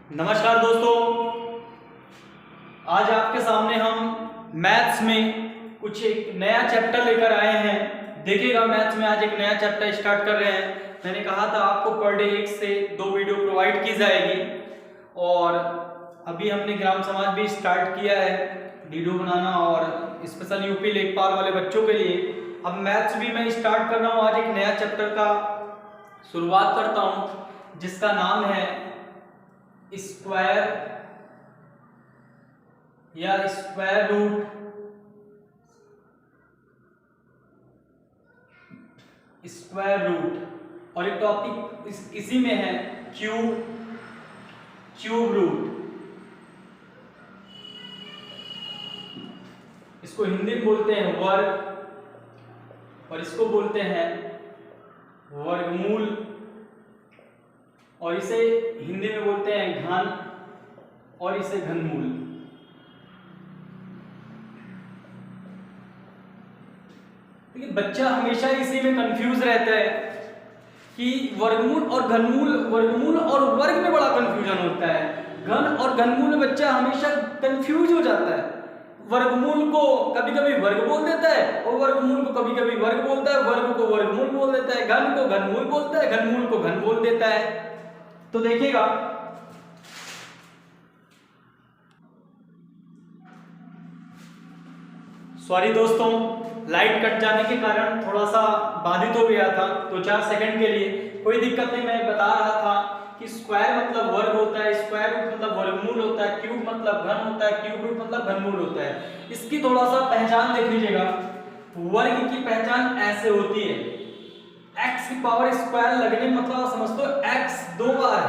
नमस्कार दोस्तों, आज आपके सामने हम मैथ्स में कुछ एक नया चैप्टर लेकर आए हैं। देखिएगा, मैथ्स में आज एक नया चैप्टर स्टार्ट कर रहे हैं। मैंने कहा था आपको पर डे 1 से 2 वीडियो प्रोवाइड की जाएगी और अभी हमने ग्राम समाज भी स्टार्ट किया है वीडियो बनाना और स्पेशल यूपी लेखपाल वाले बच्चों के लिए। अब मैथ्स भी मैं स्टार्ट कर रहा हूँ। आज एक नया चैप्टर का शुरुआत करता हूँ जिसका नाम है स्क्वायर या स्क्वायर रूट। स्क्वायर रूट और एक टॉपिक इसी में है क्यूब रूट। इसको हिंदी में बोलते हैं वर्ग और इसको बोलते हैं वर्गमूल और इसे हिंदी में बोलते हैं घन और इसे घनमूल। देखिए, बच्चा हमेशा इसी में कंफ्यूज रहता है कि वर्गमूल और घनमूल, वर्गमूल और वर्ग में बड़ा कंफ्यूजन होता है। घन और घनमूल में बच्चा हमेशा कंफ्यूज हो जाता है। वर्गमूल को कभी कभी वर्ग बोल देता है और वर्गमूल को कभी कभी वर्ग बोलता है, वर्ग को वर्गमूल बोल देता है, घन को घनमूल बोलता है, घनमूल को घन बोल देता है। तो देखिएगा, सॉरी दोस्तों, लाइट कट जाने के कारण थोड़ा सा बाधित हो गया था 2-4 सेकंड के लिए। कोई दिक्कत नहीं। मैं बता रहा था कि स्क्वायर मतलब वर्ग होता है, स्क्वायर रूट मतलब वर्गमूल होता है, क्यूब मतलब घन होता है, क्यूब रूट मतलब घनमूल होता है। इसकी थोड़ा सा पहचान देख लीजिएगा। वर्ग की पहचान ऐसे होती है, x की पावर स्क्वायर लगने मतलब समझ लो x 2 बार है,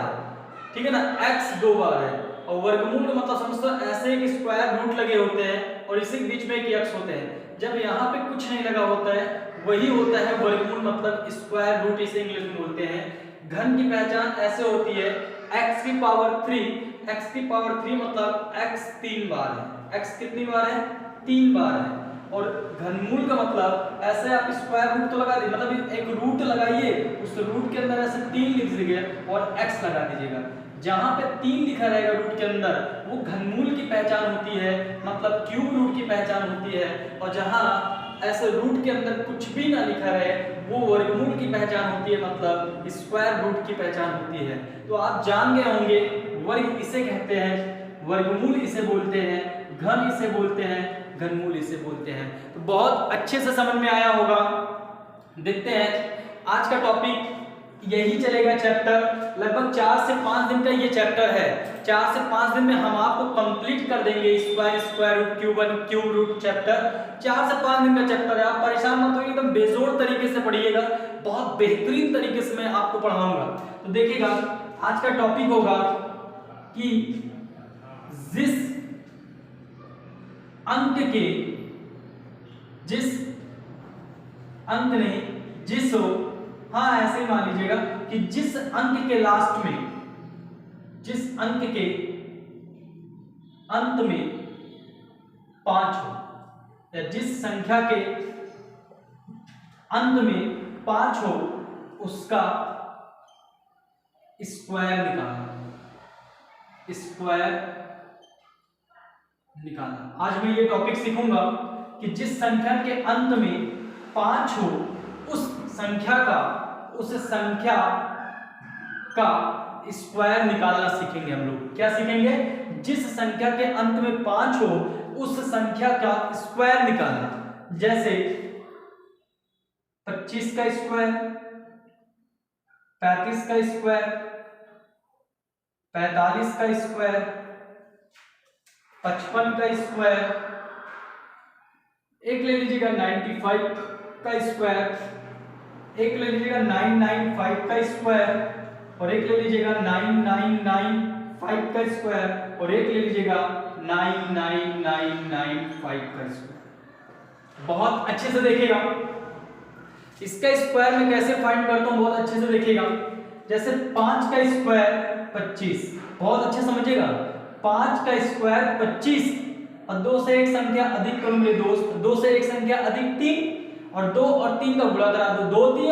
ठीक है ना, x 2 बार है। और वर्गमूल का मतलब समझ लो ऐसे एक स्क्वायर रूट लगे होते हैं और इसी के बीच में एक x होते हैं। जब यहाँ पे कुछ नहीं लगा होता है वही होता है वर्गमूल मतलब स्क्वायर रूट, इसे इंग्लिश में बोलते हैं। घन की पहचान ऐसे होती है x की पावर 3, x की पावर 3 मतलब x 3 बार है। x कितनी बार है? 3 बार है। और घनमूल का मतलब ऐसे आप स्क्वायर रूट तो लगा दीजिए, मतलब एक रूट लगाइए, उस रूट के अंदर ऐसे 3 लिख दीजिए और x लगा दीजिएगा। जहां पे 3 लिखा रहेगा रूट के अंदर वो घनमूल की पहचान होती है, मतलब क्यूब रूट की पहचान होती है। और जहां ऐसे रूट के अंदर कुछ भी ना लिखा रहे वो वर्गमूल की पहचान होती है, मतलब स्क्वायर रूट की पहचान होती है। तो आप जान गए होंगे वर्ग इसे कहते हैं, वर्गमूल इसे बोलते हैं, घन इसे बोलते हैं, घनमूल इसे बोलते हैं। तो बहुत अच्छे से समझ में आया होगा। देखते हैं आज का टॉपिक यही चलेगा। चैप्टर लगभग 4 से 5 दिन का ये चैप्टर है। 4 से 5 दिन में हम आपको कंप्लीट कर देंगे square root, cube root chapter. 4 से 5 दिन का चैप्टर है। आप परेशान मत होइए, एकदम बेजोड़ तरीके से पढ़िएगा, बहुत बेहतरीन तरीके से मैं आपको पढ़ाऊंगा। तो देखिएगा, आज का टॉपिक होगा कि जिस अंक के, जिस अंक नहीं, जिस हो, हाँ ऐसे ही मान लीजिएगा कि जिस अंक के लास्ट में, जिस अंक के अंत में 5 हो, या जिस संख्या के अंत में 5 हो उसका स्क्वायर निकालना। स्क्वायर निकालना। आज मैं ये टॉपिक सीखूंगा कि जिस संख्या के अंत में 5 हो उस संख्या का स्क्वायर निकालना सीखेंगे हम लोग। क्या सीखेंगे? जिस संख्या के अंत में 5 हो उस संख्या का स्क्वायर निकालना। जैसे 25 का स्क्वायर, 35 का स्क्वायर, 45 का स्क्वायर, 55 का स्क्वायर, एक ले लीजिएगा 95 का स्क्वायर, एक ले लीजिएगा 995 का स्क्वायर, और एक ले लीजिएगा 9995 का स्क्वायर, और एक ले लीजिएगा 99995 का स्क्वायर। बहुत अच्छे से देखिएगा इसका स्क्वायर में कैसे फाइंड करता हूं, बहुत अच्छे से देखिएगा। जैसे 5 का स्क्वायर 25, बहुत अच्छे समझिएगा। 5 का स्क्वायर 25 और 2 से एक संख्या अधिक करो मेरे दोस्त, 2 से एक संख्या अधिक 3 और 2 और 3 का गुणा करा दो, 2 3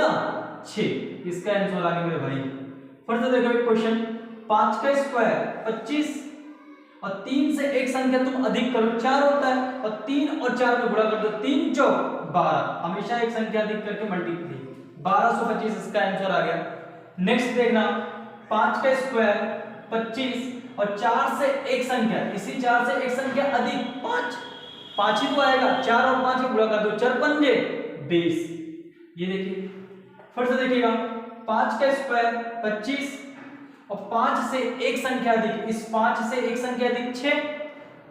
6। इसका आंसर आ गया मेरे भाई। फिर से देखो एक क्वेश्चन, 5 का स्क्वायर 25 और 3 से एक संख्या तुम अधिक करो 4 होता है और 3 और 4 में गुणा कर दो 3 चौक 12, हमेशा एक संख्या अधिक करके मल्टीप्लाई 1225 इसका आंसर आ गया। नेक्स्ट देखना 5 का स्क्वायर 25 और 4 से एक संख्या, इसी 4 से एक संख्या अधिक 5 ही तो आएगा, 4 और 5 को गुणा कर दो 4 पंजे 20। ये देखिए फिर से देखिएगा 5 का स्क्वायर 25 और 5 से एक संख्या अधिक, इस 5 से एक संख्या अधिक 6,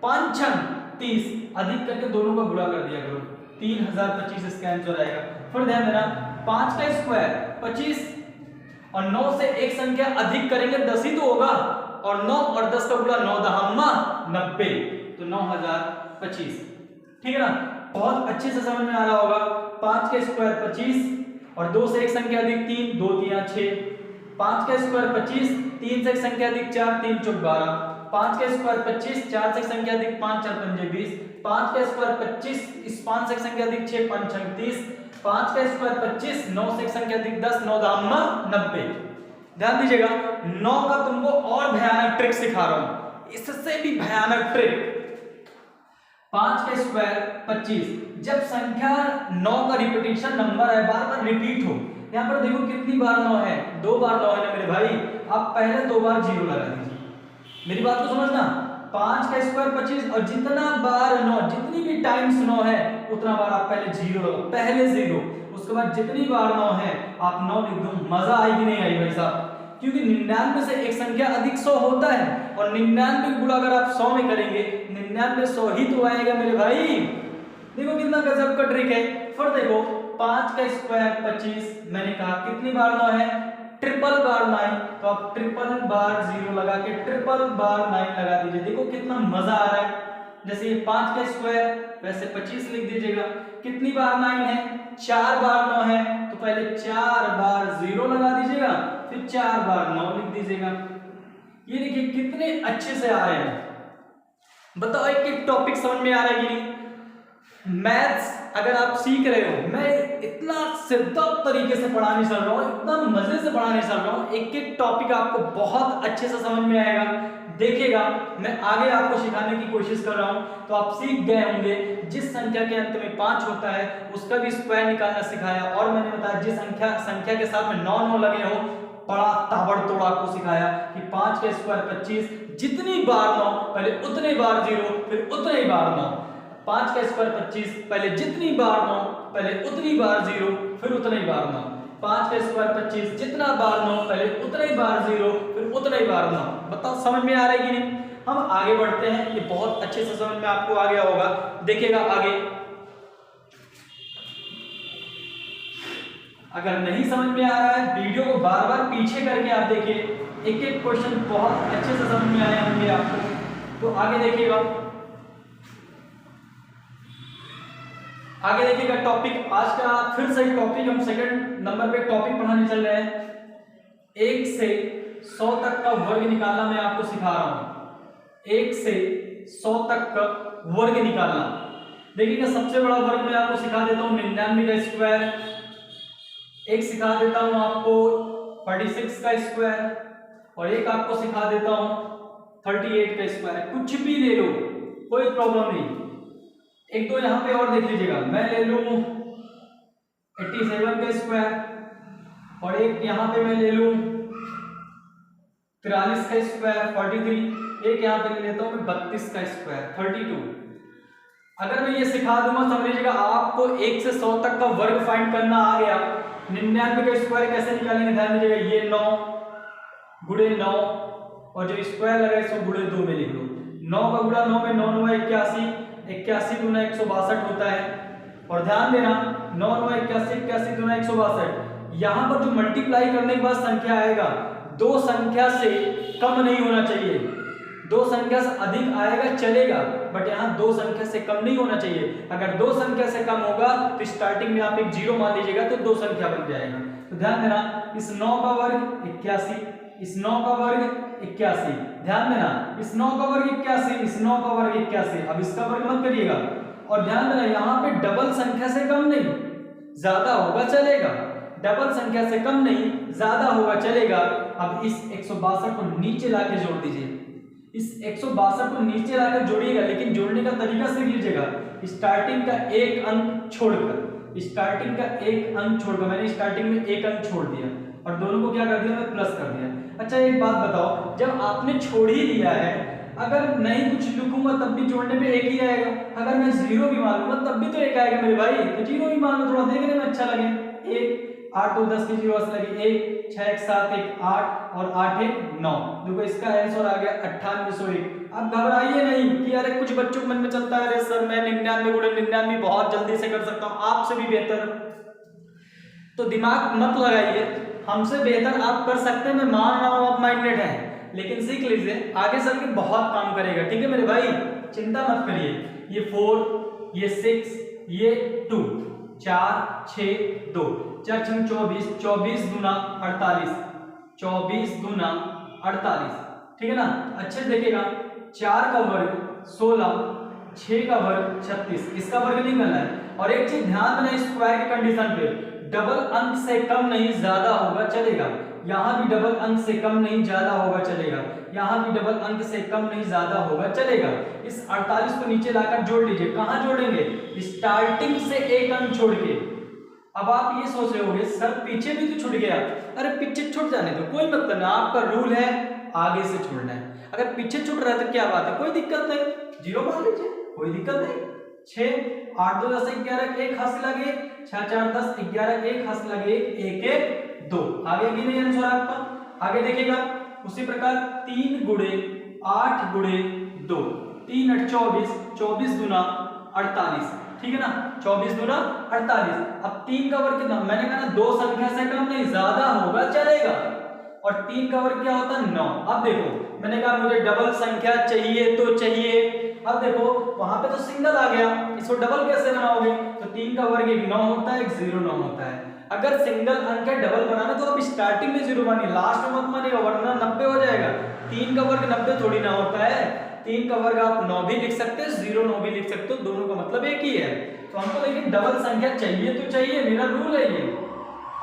5 छंग 30, अधिक करके दोनों का गुणा कर दिया करो 3025 इसका आंसर आएगा। फिर ध्यान देना 5 का स्क्वायर 25 और 9 से एक संख्या अधिक करेंगे 10 ही तो होगा, और 9 और 10 का गुणा 9 दहम्मा 90, तो 9025। ठीक है ना, बहुत अच्छे से समझ में आ रहा होगा। 5 का स्क्वायर 25 और 2 से एक संख्या अधिक 3, 2 3 6, 5 का स्क्वायर 25, 3 से एक संख्या अधिक 4, 3 चौक 12, 5 का स्क्वायर 25, 4 से एक संख्या अधिक 5, 4 पंजे 20, 5 का स्क्वायर 25, इस 5 से एक संख्या अधिक 6, 5 छंग 30, 5 का स्क्वायर 25, 9 से एक संख्या अधिक 10, 9 दहम्मा 90। ध्यान दीजिएगा 9 का तुमको और भयानक ट्रिक सिखा रहा हूं, इससे भी भयानक ट्रिक। 5 का स्क्वायर 25, जब संख्या 9 का रिपीटेशन नंबर है, बार बार रिपीट हो, यहाँ पर देखो कितनी बार 9 है, 2 बार 9 है ना मेरे भाई, आप पहले 2 बार 0 लगा दीजिए, मेरी बात को समझना। 5 का स्क्वायर 25 और जितना बार 9, जितनी भी टाइम्स 9 है उतना बार आप पहले 0 लगाओ, पहले 0, उसके बाद जितनी बार 9 है आप 9 लिख दो। मजा आई कि नहीं आई भाई साहब, क्योंकि 99 से एक संख्या अधिक 100 होता है और 99 गुणा अगर आप 100 में करेंगे 99 100 ही तो आएगा मेरे भाई। देखो कितना गजब का ट्रिक है। फिर देखो 5 का स्क्वायर 25, मैंने कहा कितनी बार 9 है, ट्रिपल बार 9, तो आप ट्रिपल बार 0 लगा के ट्रिपल बार 9 लगा दीजिए। देखो कितना मजा आ रहा है। जैसे ये 5 का स्क्वायर वैसे 25 लिख दीजिएगा। कितनी बार 9 है, 4 बार 9 है, तो पहले 4 बार 0 लगा दीजिएगा, फिर 4 बार 9 लिख दीजिएगा। ये देखिए कितने अच्छे से आ रहे हैं। बताओ एक एक टॉपिक समझ में आ रहा है कि नहीं। मैथ्स अगर आप सीख रहे हो, मैं इतना सिद्धांत तरीके से पढ़ाने चल रहा हूँ, इतना मजे से पढ़ाने चल रहा हूँ, एक एक टॉपिक आपको बहुत अच्छे से समझ में आएगा। देखिएगा मैं आगे आपको सिखाने की कोशिश कर रहा हूँ, तो आप सीख गए होंगे। जिस संख्या के अंत में 5 होता है उसका भी स्क्वायर निकालना सिखाया, और मैंने बताया जिस संख्या के साथ में 9 लगे हो, बड़ा ताबड़तोड़ आपको सिखाया कि 5 का स्क्वायर 25, जितनी बार 9 पहले उतने बार 0, फिर उतने ही बार 9। 5 का स्क्वायर 25, पहले जितनी बार 9 पहले उतनी बार 0, फिर उतने ही बार 9। 5 का स्क्वायर 25, जितना बार 9 पहले उतने ही बार 0, फिर उतने ही बार 9। बताओ समझ में आ रहा है कि नहीं। हम आगे बढ़ते हैं, ये बहुत अच्छे से समझ में आपको आ गया होगा। देखिएगा आगे, अगर नहीं समझ में आ रहा है वीडियो को बार बार पीछे करके आप देखिए, एक एक क्वेश्चन बहुत अच्छे से समझ में आए होंगे आपको। तो आगे देखिएगा, आगे देखिएगा टॉपिक आज का फिर से टॉपिक, हम सेकंड नंबर पे टॉपिक पढ़ाने चल रहे हैं। 1 से 100 तक का वर्ग निकालना मैं आपको सिखा रहा हूं। 1 से 100 तक का वर्ग निकालना। देखिएगा सबसे बड़ा वर्ग मैं आपको सिखा देता हूं 99 का स्क्वायर, एक सिखा देता हूं आपको 46 का स्क्वायर, और एक आपको सिखा देता हूं 38 का स्क्वायर। कुछ भी ले लो कोई प्रॉब्लम नहीं। एक दो यहां पे और देख लीजिएगा, मैं ले लूं 87 का स्क्वायर, और एक यहां पे मैं ले लूं 43 का स्क्वायर 43, एक यहां पे ले लेता हूं मैं 32 का स्क्वायर 32। अगर मैं ये सिखा दूंगा समझ लीजिएगा आपको 1 से 100 तक का वर्ग फाइंड करना आ गया। 99 का स्क्वायर कैसे निकालेंगे, ध्यान दीजिएगा, ये 9 गुणे 9, और जो स्क्वायर लगा इसको गुणे 2 में लिख लो। 9 का गुणा 9 में 9 9 81, 81 गुना 162 होता है। और ध्यान देना 9 9 81, 81 गुना 162, यहां पर जो मल्टीप्लाई करने के बाद संख्या आएगा, दो संख्या से कम नहीं होना चाहिए। दो संख्या से अधिक आएगा चलेगा, बट यहाँ दो संख्या से कम नहीं होना चाहिए। अगर दो संख्या से कम होगा तो स्टार्टिंग में आप एक 0 मान लीजिएगा तो दो संख्या बन जाएगा। तो ध्यान देना, इस 9 का वर्ग 81, इस 9 का वर्ग 81, ध्यान देना इस 9 का वर्ग 81, इस 9 का वर्ग 81। अब इसका वर्ग मत करिएगा। और ध्यान देना यहाँ पे डबल संख्या से कम नहीं, ज्यादा होगा चलेगा, डबल संख्या से कम नहीं ज्यादा होगा चलेगा। अब इस 162 को नीचे लाके जोड़ दीजिए, इस 162 को नीचे लाकर जोड़िएगा, लेकिन जोड़ने का तरीका सीख लीजिएगा। स्टार्टिंग का एक अंक छोड़कर, स्टार्टिंग का एक अंक छोड़कर, मैंने स्टार्टिंग में एक अंक छोड़ दिया और दोनों को क्या कर दिया, मैं प्लस कर दिया। अच्छा एक बात बताओ, जब आपने छोड़ ही दिया है, अगर नहीं कुछ लिखूंगा तब भी जोड़ने पे एक ही आएगा, अगर मैं जीरो भी मान लूंगा तब भी तो एक आएगा मेरे भाई, तो जीरो भी मान लो, थोड़ा देखने में अच्छा लगे। एक 8 2 10 के जीरो लगे, 1 6 1 7 1 8 और 8 1 9। देखो इसका आंसर आ गया 9801। अब घबराइए नहीं कि अरे कुछ बच्चों के मन में चलता है अरे सर मैं 99 गुणे 99 बहुत जल्दी से कर सकता हूँ, आपसे भी बेहतर, तो दिमाग मत लगाइए, हमसे बेहतर आप कर सकते हैं, मैं मान रहा हूँ आप माइंडेड हैं, लेकिन सीख लीजिए आगे चल के बहुत काम करेगा, ठीक है मेरे भाई, चिंता मत करिए। ये 4, ये 6, ये 2, 4 6 2, 4 6 24, 24 दूना 48, 24 दूना 48, ठीक है ना। अच्छे से देखिएगा, 4 का वर्ग 16, 6 का वर्ग 36, इसका वर्ग नहीं करना है। और एक चीज ध्यान देना, स्क्वायर की कंडीशन पे डबल अंक से कम नहीं ज्यादा होगा चलेगा, यहाँ भी डबल अंक से कम नहीं ज्यादा होगा चलेगा, यहाँ भी डबल अंक से कम नहीं ज्यादा होगा चलेगा। इस 48 को नीचे लाकर जोड़ लीजिए, कहाँ जोड़ेंगे, स्टार्टिंग से एक अंक छोड़ के। अब आप ये सोच रहे होंगे सर पीछे भी तो छूट गया, अरे पीछे छूट जाने दो, कोई मतलब ना, आपका रूल है आगे से छोड़ना है। अगर पीछे छूट रहा है तो क्या बात है, कोई दिक्कत नहीं, जीरो मान लीजिए, कोई दिक्कत नहीं। 6 8 2 10 11 1 हासिल लगे, 6 4 10 11 1 हासिल लगे, 1 1 2, आगे की नहीं आंसर आपका। आगे देखिएगा उसी प्रकार 3 गुणे 8 गुणे 2, 3 8 24, 24 दूना 48, ठीक है ना, 24 दूना 48। अब 3 का वर्ग कितना, मैंने कहा ना दो संख्या से कम नहीं ज्यादा होगा चलेगा, और 3 का वर्ग क्या होता है 9। अब देखो मैंने कहा मुझे डबल संख्या चाहिए तो चाहिए, अब देखो वहां पे तो सिंगल आ गया, इसको डबल कैसे बनाओगे, तो 3 का वर्ग एक 9 होता है, एक 0 9 होता है। अगर सिंगल अंक है डबल बनाना तो अब स्टार्टिंग में 0 मानिए, लास्ट में मत मानिएगा वरना 90 हो जाएगा। 3 का वर्ग 90 थोड़ी ना होता है, 3 का वर्ग आप 9 भी लिख सकते हो, 0 9 भी लिख सकते हो, दोनों का मतलब एक ही है। तो हमको लेकिन डबल संख्या चाहिए तो चाहिए, मेरा रूल है ये।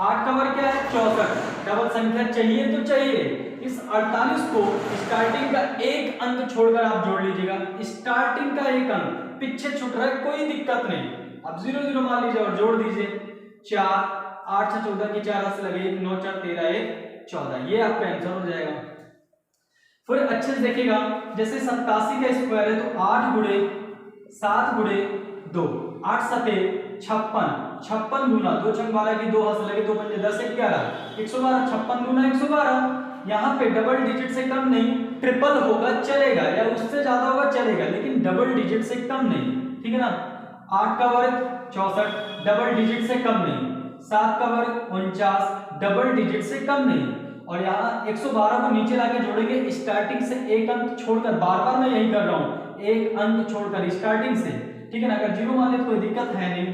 8 का वर्ग क्या है 64, डबल संख्या चाहिए तो चाहिए। इस 48 को स्टार्टिंग का एक अंक छोड़कर आप जोड़ लीजिएगा, स्टार्टिंग का एक अंक पीछे छूट रहा है कोई दिक्कत नहीं, अब 0 0 मान लीजिए और जोड़ दीजिए। 4 8 से 14 की 4 से लगे 9 4 13 1 14, ये आपका आंसर हो जाएगा। फिर अच्छे से देखिएगा, जैसे 87 का स्क्वायर है तो 8 गुणे 7 गुणे 2, 8 7 56, 56 दूना 2 6 12 की 2 हाथ लगे, 2 5 10 11 112, 56 दूना 112। यहाँ पे डबल डिजिट से कम नहीं, ट्रिपल होगा चलेगा या उससे ज्यादा होगा चलेगा, लेकिन डबल डिजिट से कम नहीं, ठीक है ना। 8 का वर्ग 64, डबल डिजिट से कम नहीं। 7 का वर्ग 49, डबल डिजिट से कम नहीं। और यहाँ 112 को नीचे लाके जोड़ेंगे, स्टार्टिंग से एक अंक छोड़कर, बार बार मैं यही कर रहा हूँ, एक अंक छोड़कर स्टार्टिंग से, ठीक है ना। अगर 0 मान ले तो कोई दिक्कत है नहीं।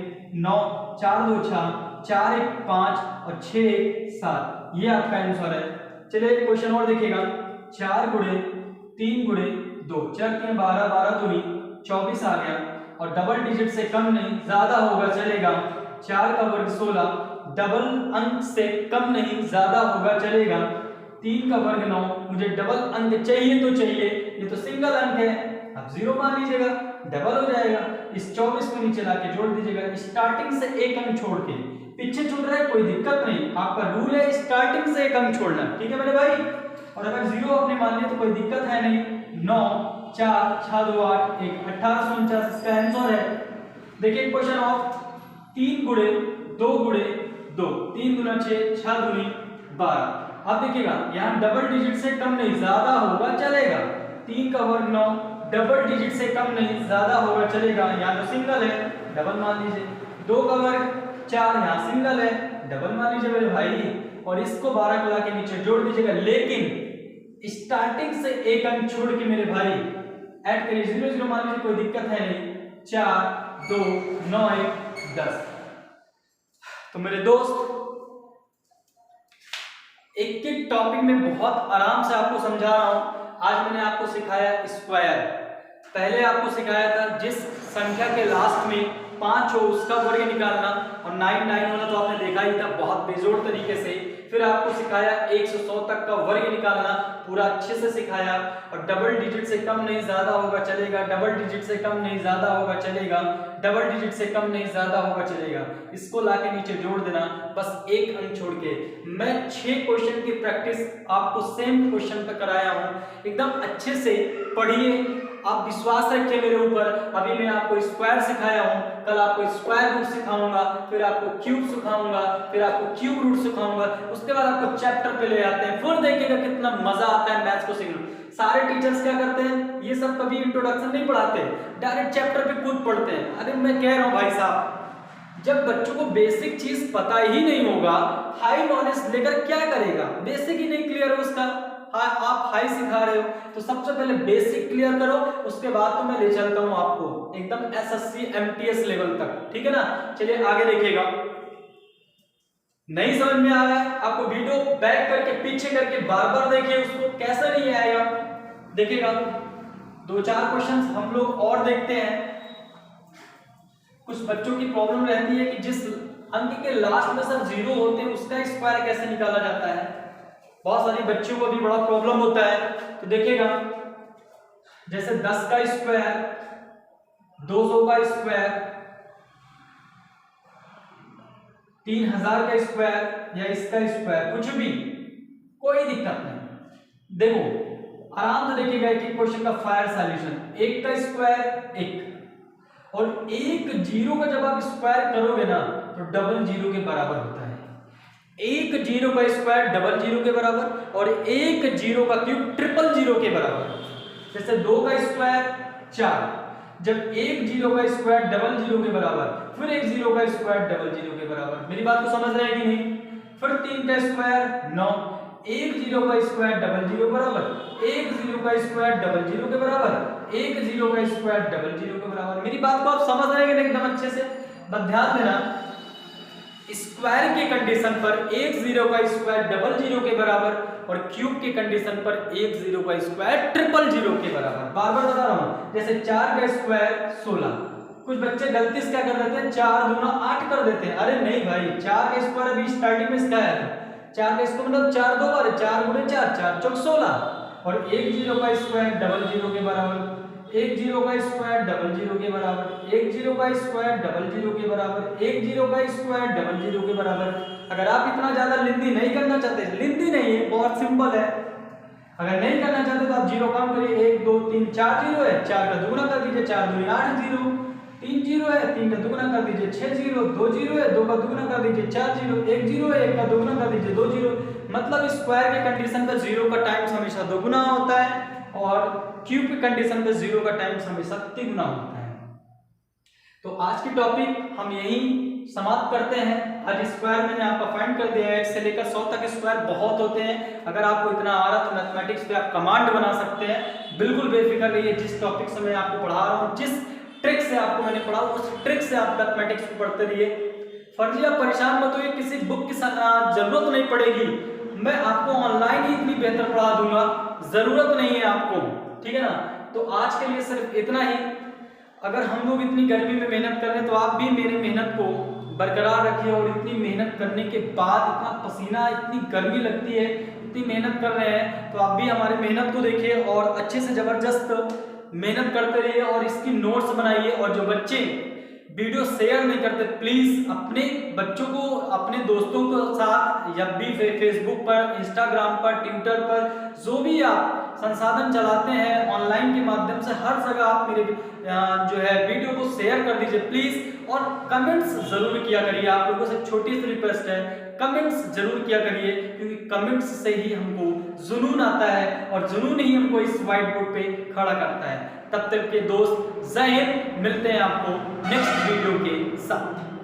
9 4 2 6, 4 1 5 और 6 1 7, ये आपका आंसर है। चलिए एक क्वेश्चन और देखिएगा, 4 गुणे 3 गुणे 2, 4 3 12, 12 दूनी 24 आ गया, और डबल डिजिट से कम नहीं ज्यादा होगा चलेगा। 4 का वर्ग 16, डबल अंक से कम नहीं ज्यादा होगा चलेगा। 3 का वर्ग 9, मुझे डबल अंक चाहिए तो चाहिए, ये तो सिंगल अंक है, अब 0 मान लीजिएगा, डबल हो जाएगा। इस 24 को नीचे लाके जोड़ दीजिएगा, स्टार्टिंग से एक अंक छोड़ के, पीछे छूट रहा है कोई दिक्कत नहीं, आपका रूल है स्टार्टिंग से एक अंक छोड़ना, ठीक है मेरे भाई। और अगर 0 आपने मान लिया तो कोई दिक्कत है नहीं। 9 4 6 2 8 1 1849 इसका आंसर है। देखिए क्वेश्चन ऑफ 3 गुणे 2 गुणे 2, 3 गुना 6, 6 दूनी 12। अब देखिएगा यहाँ डबल डिजिट से कम नहीं ज्यादा होगा चलेगा। 3 का वर्ग 9, डबल डिजिट से कम नहीं ज्यादा होगा चलेगा, यहाँ तो सिंगल है, डबल मान लीजिए। 2 का वर्ग 4, यहाँ सिंगल है, डबल मान लीजिए मेरे भाई। और इसको 12 को लाके नीचे जोड़ दीजिएगा, लेकिन स्टार्टिंग से एक अंक छोड़ के मेरे भाई ऐड करिए, 0 0 मान लीजिए, कोई दिक्कत है नहीं। 4 2 9 1 10। तो मेरे दोस्त एक एक टॉपिक में बहुत आराम से आपको समझा रहा हूं। आज मैंने आपको सिखाया स्क्वायर, पहले आपको सिखाया था जिस संख्या के लास्ट में 5 हो उसका वर्ग निकालना, और 9 9 वाला तो आपने देखा ही था बहुत बेजोड़ तरीके से। फिर आपको सिखाया 1 से 100 तक का वर्ग निकालना, पूरा अच्छे से सिखाया। और डबल डिजिट से कम नहीं ज्यादा होगा चलेगा, डबल डिजिट से कम नहीं ज्यादा होगा चलेगा, डबल डिजिट से कम नहीं ज्यादा होगा चलेगा। इसको लाके नीचे जोड़ देना, बस एक अंक छोड़ के। मैं 6 क्वेश्चन की प्रैक्टिस आपको सेम क्वेश्चन पे कराया हूं, एकदम अच्छे से पढ़िए, आप विश्वास रखिए मेरे ऊपर। अभी मैं आपको स्क्वायर सिखाया हूं, कल आपको स्क्वायर रूट सिखाऊंगा, फिर आपको क्यूब सिखाऊंगा, फिर आपको क्यूब रूट सिखाऊंगा, उसके बाद आपको चैप्टर पे ले आते हैं, फिर देखिएगा कितना मजा आता है मैथ्स को सीखने। सारे टीचर्स क्या करते हैं, ये सब कभी इंट्रोडक्शन नहीं पढ़ाते, डायरेक्ट चैप्टर पे कूद पढ़ते हैं। अरे मैं कह रहा हूं भाई साहब, जब बच्चों को बेसिक चीज पता ही नहीं होगा, हाई नॉलेज लेकर क्या करेगा, बेसिक ही नहीं क्लियर है उसका। आप हाई सिखा रहे हो तो सबसे पहले बेसिक क्लियर करो, उसके बाद तो मैं ले चलता हूं आपको एकदम एसएससी एमटीएस लेवल तक, ठीक है ना। चलिए आगे देखिएगा। नहीं समझ में आ रहा है आपको, वीडियो बैक करके पीछे करके बार बार देखिए उसको, कैसा नहीं आएगा देखिएगा। 2-4 क्वेश्चंस हम लोग और देखते हैं। कुछ बच्चों की प्रॉब्लम रहती है कि जिस अंक के लास्ट में सर 0 होते हैं उसका स्क्वायर कैसे निकाला जाता है, बहुत सारी बच्चों को भी बड़ा प्रॉब्लम होता है। तो देखिएगा, जैसे 10 का स्क्वायर, 200 का स्क्वायर, 3000 का स्क्वायर या इसका स्क्वायर, कुछ भी कोई दिक्कत नहीं। देखो आराम से देखिएगा एक एक क्वेश्चन का फायर सॉल्यूशन। 1 का स्क्वायर 1, और 1 0 का जब आप स्क्वायर करोगे ना तो डबल 0 के बराबर होता है। 1 0 का स्क्वायर डबल 0 के बराबर, और 1 0 का क्यूब ट्रिपल 0 के बराबर। जैसे 2 का स्क्वायर 4, जब 1 0 का स्क्वायर डबल 0 के बराबर, फिर 1 0 का स्क्वायर डबल 0 के बराबर। मेरी बात को समझ रहे हैं कि नहीं। फिर 3 का स्क्वायर 9, 1 0 का स्क्वायर डबल 0 के बराबर, 1 0 का स्क्वायर डबल 0 के बराबर, 1 0 का स्क्वायर डबल 0 के बराबर। मेरी बात को आप समझ रहे हैं एकदम अच्छे से। बस ध्यान देना, स्क्वायर के कंडीशन पर 1 0 का स्क्वायर डबल 0 के बराबर, और क्यूब के कंडीशन पर 1 0 का स्क्वायर ट्रिपल 0 के बराबर। बार बार बता रहा हूं, जैसे 4 का स्क्वायर 16। कुछ बच्चे गलती से क्या कर देते हैं, 4 दूना 8 कर देते हैं। अरे नहीं भाई, 4 का स्क्वायर अभी स्टार्टिंग में इसका है, 4 का स्क्वायर मतलब 4 2 बार, 4 गुणे 4, 4 चौक 16। और 1 0 का स्क्वायर डबल 0 के बराबर, 1 0 का स्क्वायर डबल 0 के बराबर, 1 0 का स्क्वायर डबल 0 के बराबर, 1 0 का स्क्वायर डबल 0 के बराबर। अगर आप इतना ज्यादा लिंदी नहीं करना चाहते, लिंदी नहीं है, बहुत सिंपल है। अगर नहीं करना चाहते तो आप 0 काउंट करिए, 1 2 3 4 0 है, 4 का दुगुना कर दीजिए, 4 2 8 0, 3 0 है, 3 का दुगुना कर दीजिए 6 0, 2 0 है, 2 का दुगुना कर दीजिए 4 0, 1 0 है, 1 का दुगुना कर दीजिए 2 0। मतलब स्क्वायर के कंडीशन पर 0 का टाइम्स हमेशा दोगुना होता है, और क्यूब की कंडीशन पे 0 का टाइम्स हमेशा तिगुना होता है। तो आज की टॉपिक हम यही समाप्त करते हैं। आज स्क्वायर मैंने आपका फाइंड कर दिया है, 1 से लेकर 100 तक स्क्वायर बहुत होते हैं। अगर आपको इतना आ रहा तो मैथमेटिक्स पे आप कमांड बना सकते हैं। बिल्कुल बेफिक्र रहिए, जिस टॉपिक से मैं आपको पढ़ा रहा हूँ, जिस ट्रिक से आपको मैंने पढ़ा उस ट्रिक से आप मैथमेटिक्स को पढ़ते रहिए। फर्जी आप परेशान मत होइए, किसी बुक की जरूरत नहीं पड़ेगी, मैं आपको ऑनलाइन ही इतनी बेहतर पढ़ा दूंगा, जरूरत नहीं है आपको, ठीक है ना। तो आज के लिए सिर्फ इतना ही। अगर हम लोग इतनी गर्मी में मेहनत कर रहे हैं तो आप भी मेरी मेहनत को बरकरार रखिए। और इतनी मेहनत करने के बाद इतना पसीना, इतनी गर्मी लगती है, इतनी मेहनत कर रहे हैं, तो आप भी हमारी मेहनत को देखिए और अच्छे से जबरदस्त मेहनत करते रहिए और इसकी नोट्स बनाइए। और जो बच्चे वीडियो शेयर नहीं करते, प्लीज अपने बच्चों को, अपने दोस्तों के साथ, जब भी फेसबुक पर, इंस्टाग्राम पर, ट्विटर पर, जो भी आप संसाधन चलाते हैं ऑनलाइन के माध्यम से, हर जगह आप मेरे जो है वीडियो को शेयर कर दीजिए प्लीज। और कमेंट्स जरूर किया करिए, आप लोगों से छोटी सी रिक्वेस्ट है, कमेंट्स जरूर किया करिए, क्योंकि कमेंट्स से ही हमको जुनून आता है और जुनून ही हमको इस व्हाइट बोर्ड पे खड़ा करता है। तब तक के दोस्त, जय हिंद, मिलते हैं आपको नेक्स्ट वीडियो के साथ।